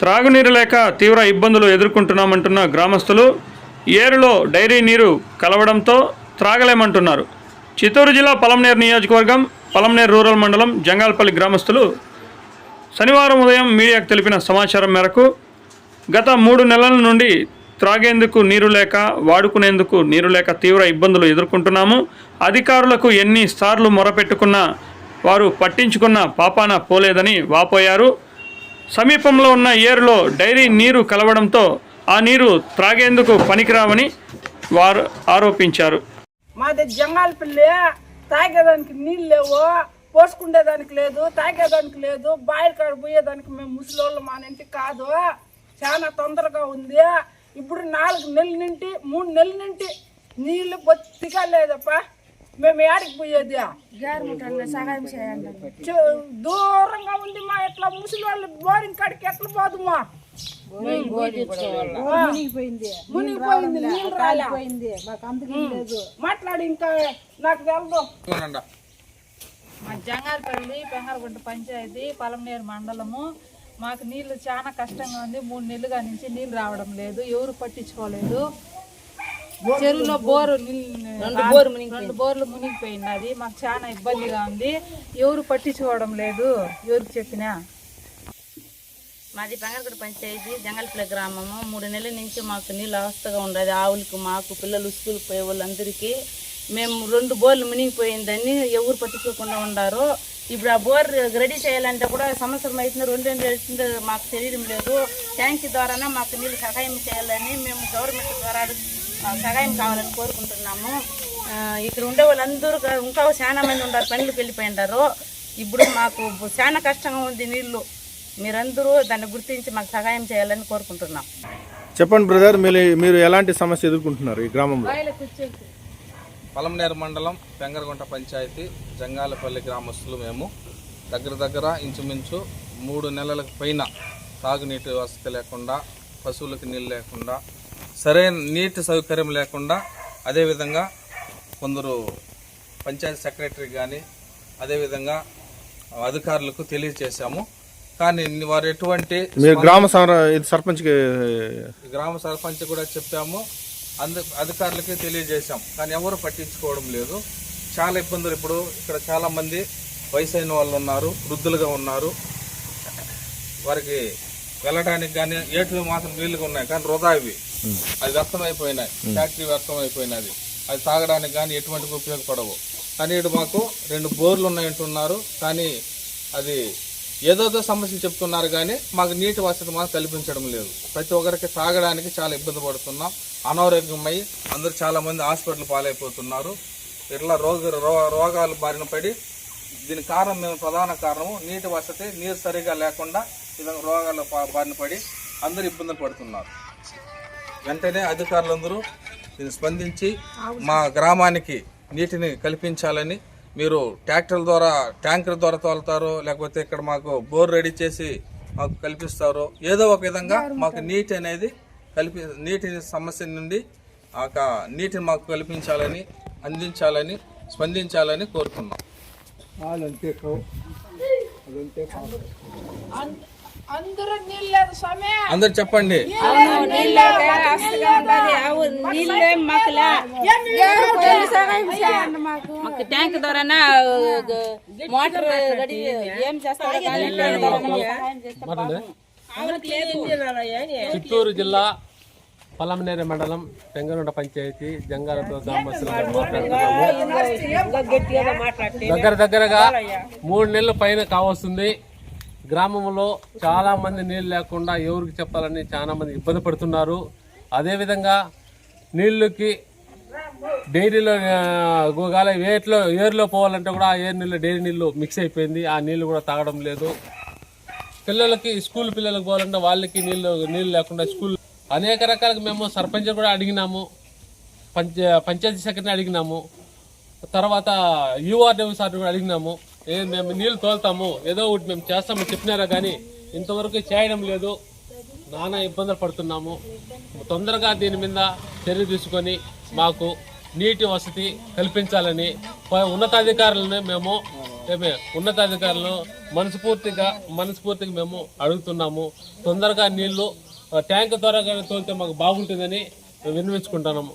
త్రాగునీరు లేక తీవ్ర ఇబ్బందులు ఎదుర్కొంటున్నామంటున్న గ్రామస్తులు ఏరులో డైరీ నీరు కలవడంతో త్రాగలేమంటున్నారు. చిత్తూరు జిల్లా పలమనేరు నియోజకవర్గం పలమనేరు రూరల్ మండలం జంగాలపల్లి గ్రామస్తులు శనివారం ఉదయం మీడియాకు తెలిపిన సమాచారం మేరకు గత 3 నెలల నుండి త్రాగేందుకు నీరు లేక వాడుకునేందుకు నీరు లేక తీవ్ర ఇబ్బందులు ఎదుర్కొంటున్నాము. అధికారులకు ఎన్నిసార్లు మొరపెట్టుకున్నా వారు పట్టించుకున్న పాపాన పోలేదని వాపోయారు. సమీపంలో ఉన్న ఏరులో డైరీ నీరు కలవడంతో ఆ నీరు త్రాగేందుకు పనికిరావని వారు ఆరోపించారు. మాది జంగాలపల్లి, తాగేదానికి నీళ్ళు లేవు, పోసుకునేదానికి లేదు, తాగేదానికి లేదు, బాయిల కాడ పోయేదానికి మేము ముసలోళ్ళు మా ఇంటికి కాదు. చాలా తొందరగా ఉంది. ఇప్పుడు 4 నెలల నుండి 3 నెలల నుండి నీళ్ళు బొత్తిగా లేదప్ప. మేము ఏడికి పోయేది దూరంగా ఉంది. మా ఎట్లా ముసలి వాళ్ళు బోరింగ్ కాడికి ఎట్లా పోదుమా? మునిగిపోయింది, నీళ్ళు రాలిపోయింది. మాట్లాడి ఇంకా నాకు తెలదు. మా జంగాలపల్లి పెంగరగుంట పంచాయతీ పలమనేరు మండలము. మాకు నీళ్లు చాలా కష్టంగా ఉంది. 3 నెలలుగా నుంచి నీళ్ళు రావడం లేదు, ఎవరు పట్టించుకోలేదు. చెరువులో రెండు బోర్లు మునిగిపోయినది. మాకు చాలా ఇబ్బందిగా ఉంది, ఎవరు పట్టించుకోవడం లేదు, ఎవరికి చెప్పినా. మాది పెంగరగుంట పంచాయతీ జంగాలపల్లి గ్రామము. 3 నెలల నుంచి మాకు నీళ్ళు అవస్థగా ఉండదు. ఆవులకి, మాకు, పిల్లలు స్కూల్కి పోయే వాళ్ళందరికీ. మేము 2 బోర్లు మునిగిపోయిందని ఎవరు పట్టించుకోకుండా ఉన్నారు. ఇప్పుడు ఆ బోర్ రెడీ చేయాలంటే కూడా సంవత్సరం అవుతుంది, 2 నెలలు అవుతుంది, మాకు తెలియడం లేదు. ట్యాంక్ ద్వారానే మాకు నీళ్ళు సహాయం చేయాలని మేము గవర్నమెంట్ ద్వారా సహాయం కావాలని కోరుకుంటున్నాము. ఇక్కడ ఉండే వాళ్ళందరూ ఇంకా చాలా మంది ఉన్నారు, పనులకు వెళ్ళిపోయినారు. ఇప్పుడు మాకు చాలా కష్టంగా ఉంది నీళ్లు. మీరందరూ దాన్ని గుర్తించి మాకు సహాయం చేయాలని కోరుకుంటున్నాం. చెప్పండి బ్రదర్, మీరు ఎలాంటి సమస్య ఎదుర్కొంటున్నారు ఈ గ్రామంలో? పలమనేరు మండలం పెంగరగుంట పంచాయతీ జంగాలపల్లి గ్రామస్తులు మేము. దగ్గర ఇంచుమించు 3 నెలలకు పైన తాగునీటి వసతి లేకుండా, పశువులకు నీళ్ళు లేకుండా, సరైన నీటి సౌకర్యం లేకుండా, అదేవిధంగా కొందరు పంచాయతీ సెక్రటరీ కానీ అదేవిధంగా అధికారులకు తెలియజేశాము. కానీ వారు ఎటువంటి గ్రామ సర్పంచ్ కూడా చెప్పాము, అధికారులకి తెలియజేశాం. కానీ ఎవరు పట్టించుకోవడం లేదు. చాలా ఇబ్బందులు. ఇప్పుడు ఇక్కడ చాలా మంది వయసు అయిన వాళ్ళు ఉన్నారు, వృద్ధులుగా ఉన్నారు. వారికి వెళ్ళడానికి కానీ ఏట్లు మాత్రం నీళ్ళుగా ఉన్నాయి, కానీ వృధా ఇవి. అది వ్యర్థమైపోయినాయి, ఫ్యాక్టరీ వ్యర్థమైపోయినది. అది తాగడానికి కానీ ఎటువంటి ఉపయోగపడవు. కానీ ఇటు మాకు 2 బోర్లు ఉన్నాయంటున్నారు, కానీ అది ఏదో సమస్యలు చెప్తున్నారు, కానీ మాకు నీటి వసతి మాకు కల్పించడం లేదు. ప్రతి ఒక్కరికి తాగడానికి చాలా ఇబ్బంది పడుతున్నాం. అనారోగ్యమై అందరూ చాలామంది హాస్పిటల్ పాలైపోతున్నారు. ఇట్లా రోగాలు బారిన పడి, దీనికి కారణం మేము ప్రధాన కారణము నీటి వసతి, నీరు సరిగా లేకుండా విధంగా రోగాల బారిన పడి అందరూ ఇబ్బందులు పడుతున్నారు. వెంటనే అధికారులందరూ దీన్ని స్పందించి మా గ్రామానికి నీటిని కల్పించాలని, మీరు ట్రాక్టర్ల ద్వారా ట్యాంకర్ ద్వారా తోలుతారో లేకపోతే ఇక్కడ మాకు బోర్ రెడీ చేసి మాకు కల్పిస్తారో ఏదో ఒక విధంగా మాకు నీటి అనేది నీటి సమస్య నుండి నీటిని మాకు కల్పించాలని, అందించాలని, స్పందించాలని కోరుతున్నాం. అందరు చెప్పండి. మాకు ట్యాంక్ ద్వారా మోటార్ రెడీ ఏం చేస్తారు? చిత్తూరు జిల్లా పలమనేరు మండలం పెంగరగుంట పంచాయతీ జంగాలపల్లి గ్రామస్తులు దగ్గరగా 3 నెలల పైన కావస్తుంది. గ్రామంలో చాలా మంది నీళ్ళు లేకుండా ఎవరికి చెప్పాలని చాలా మంది ఇబ్బంది పడుతున్నారు. అదేవిధంగా నీళ్ళకి డైరీలో ఏరులో పోవాలంటే కూడా ఏరు నీళ్ళు డైరీ నీళ్ళు మిక్స్ అయిపోయింది. ఆ నీళ్ళు కూడా తాగడం లేదు. పిల్లలకి స్కూల్ పిల్లలకు పోవాలంటే వాళ్ళకి నీళ్ళు లేకుండా స్కూల్ అనేక రకాలుగా మేము సర్పంచ్ కూడా అడిగినాము, పంచాయతీ సెక్రటరీ అడిగినాము, తర్వాత యూఆర్డబ్ల్యూ సార్ కూడా అడిగినాము. మేము నీళ్ళు తోలుతాము, ఏదో ఒకటి మేము చేస్తామని చెప్పినారా కానీ ఇంతవరకు చేయడం లేదు. నానా ఇబ్బందులు పడుతున్నాము. తొందరగా దీని మీద చర్య తీసుకొని మాకు నీటి వసతి కల్పించాలని ఉన్నతాధికారులను మేము ఉన్నతాధికారులను మనస్ఫూర్తిగా మేము అడుగుతున్నాము. తొందరగా నీళ్లు ట్యాంక్ త్వరగా తోలితే మాకు బాగుంటుందని విన్నవించుకుంటున్నాము.